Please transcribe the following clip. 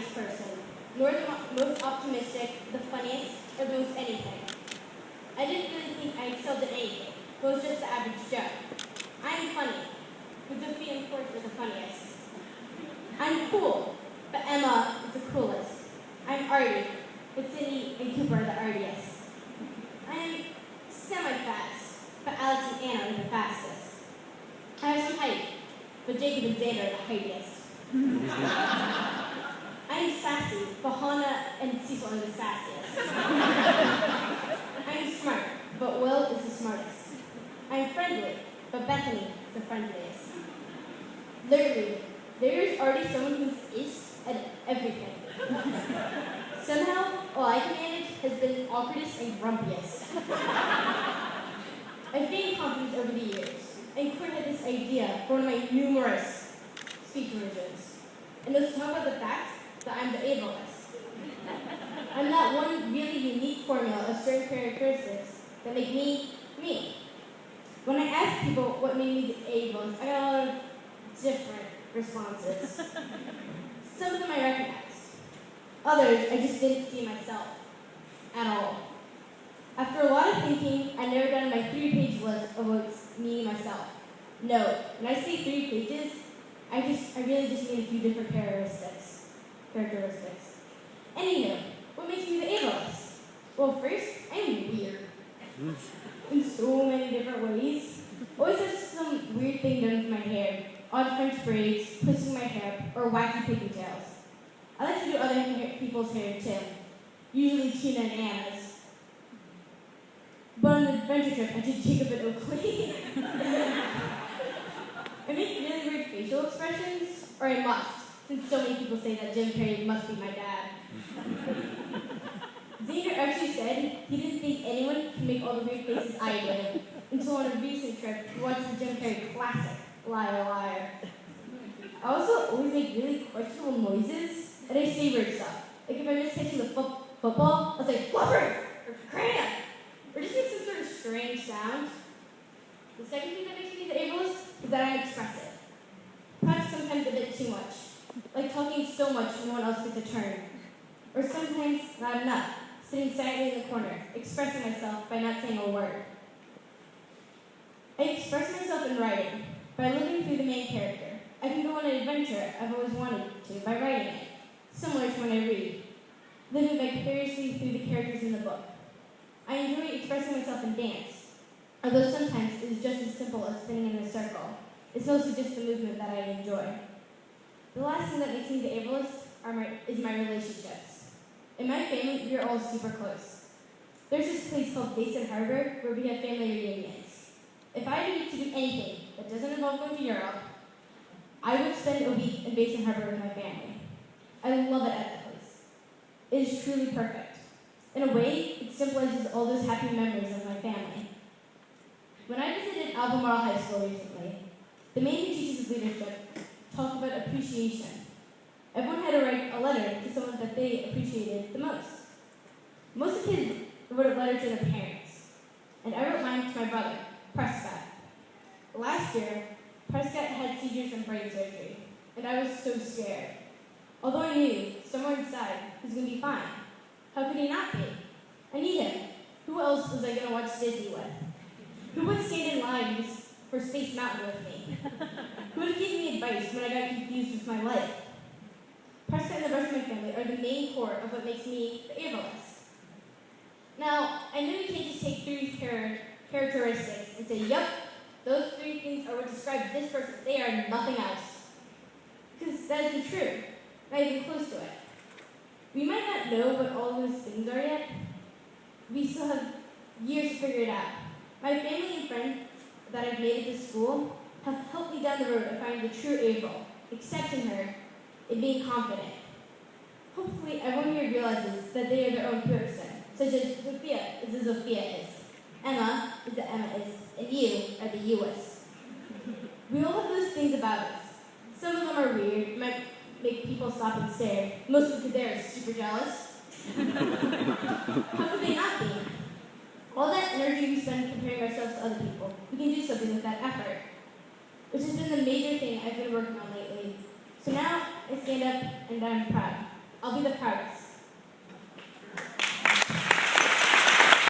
happiest person, nor the most optimistic, the funniest, or the most anything. I didn't really think I excelled at anything, but was just the average Joe. I am funny, but Sophia and course are the funniest. I'm cool, but Emma is the coolest. I'm arty, but Sydney and Cooper are the artiest. I am semi-fast, but Alex and Anna are the fastest. I have some height, but Jacob and Xander are the heightiest. I am sassy, but Hannah and Cecil are the sassiest. I am smart, but Will is the smartest. I am friendly, but Bethany is the friendliest. Literally, there is already someone who's ace at everything. Somehow, all I can manage has been the awkwardest and grumpiest. I've gained confidence over the years, and Court had this idea for one of my numerous speech revisions, and was to talk about the fact that I'm the ableist. I'm that one really unique formula of certain characteristics that make me, me. When I asked people what made me the ableist, I got a lot of different responses. Some of them I recognized. Others, I just didn't see myself at all. After a lot of thinking, I narrowed down my 3-page list of what's me, myself. No, when I say 3 pages, I really just mean a few different characteristics. Anywho, what makes me the ableist? Well, first, I am weird. In so many different ways. Always have some weird thing done with my hair. Odd French braids, twisting my hair, or wacky pigtails. I like to do other people's hair too. Usually Tina and Anna's. But on the adventure trip, I did Jacob and Oakley. I make really weird facial expressions, or I must, since so many people say that Jim Carrey must be my dad. Xander actually said he didn't think anyone could make all the weird faces I did, until on a recent trip he watched the Jim Carrey classic, Liar, Liar. I also always make really questionable noises, and I say weird stuff. Like if I miss catching the football, I'll say, "Fluffer!" or "Cram!" or just make some sort of strange sound. The second thing that makes me the ableist is that I'm expressive. Perhaps sometimes a bit too much. Like talking so much no one else gets a turn. Or sometimes not enough, sitting silently in the corner, expressing myself by not saying a word. I express myself in writing, by living through the main character. I can go on an adventure I've always wanted to by writing it, similar to when I read, living vicariously through the characters in the book. I enjoy expressing myself in dance, although sometimes it is just as simple as spinning in a circle. It's mostly just the movement that I enjoy. The last thing that makes me the ableist is my relationships. In my family, we are all super close. There's this place called Basin Harbor where we have family reunions. If I needed to do anything that doesn't involve going to Europe, I would spend a week in Basin Harbor with my family. I love it at that place. It is truly perfect. In a way, it symbolizes all those happy memories of my family. When I visited Albemarle High School recently, the main two teachers of leadership talked about appreciation. Everyone had to write a letter to someone that they appreciated the most. Most of the kids wrote a letter to their parents, and I wrote mine to my brother, Prescott. Last year, Prescott had seizures and brain surgery, and I was so scared. Although I knew, somewhere inside, he was going to be fine. How could he not be? I need him. Who else was I going to watch Disney with? Who would stand in lines for Space Mountain with me? Who would give me advice when I got confused with my life? Prescott and the rest of my family are the main core of what makes me the ableist. Now, I know you can't just take 3 characteristics and say, "Yep, those 3 things are what describes this person. They are nothing else." Because that isn't true, not even close to it. We might not know what all those things are yet. We still have years to figure it out. My family and friends that I've made at this school have helped me down the road of finding the true Averill, accepting her, and being confident. Hopefully everyone here realizes that they are their own person, such as Sophia is as Sophia is, Emma is as Emma is, and you are the you is. We all have those things about us. Some of them are weird, might make people stop and stare, mostly because they are super jealous. How could they not be? All that energy we spend comparing ourselves to other people, we can do something with that effort, which has been the major thing I've been working on lately. So now I stand up and I'm proud. I'll be the parts.